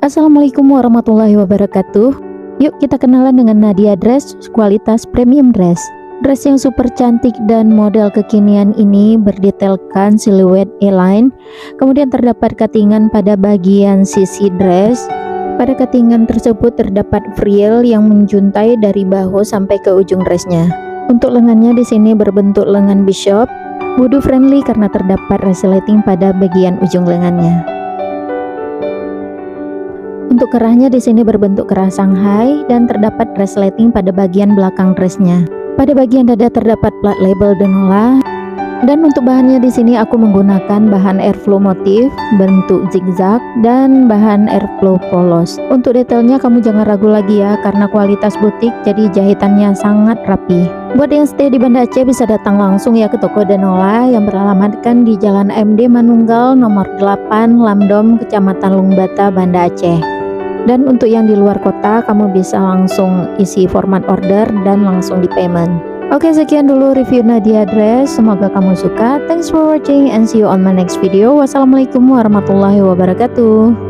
Assalamualaikum warahmatullahi wabarakatuh. Yuk kita kenalan dengan Nadia Dress, kualitas premium dress. Dress yang super cantik dan model kekinian ini berdetailkan siluet A-line. Kemudian terdapat cuttingan pada bagian sisi dress. Pada cuttingan tersebut terdapat frill yang menjuntai dari bahu sampai ke ujung dressnya. Untuk lengannya di sini berbentuk lengan bishop, wudhu friendly karena terdapat resleting pada bagian ujung lengannya. Untuk kerahnya di sini berbentuk kerah Shanghai dan terdapat resleting pada bagian belakang dressnya. Pada bagian dada terdapat plat label Denola. Dan untuk bahannya di sini aku menggunakan bahan airflow motif bentuk zigzag dan bahan airflow polos. Untuk detailnya kamu jangan ragu lagi ya, karena kualitas butik jadi jahitannya sangat rapi. Buat yang stay di Banda Aceh bisa datang langsung ya ke toko Denola yang beralamatkan di Jalan MD Manunggal nomor 8 Lamdom, Kecamatan Lungbata, Banda Aceh. Dan untuk yang di luar kota kamu bisa langsung isi format order dan langsung di payment. Oke, sekian dulu review Nadia Dress, semoga kamu suka. Thanks for watching and see you on my next video. Wassalamualaikum warahmatullahi wabarakatuh.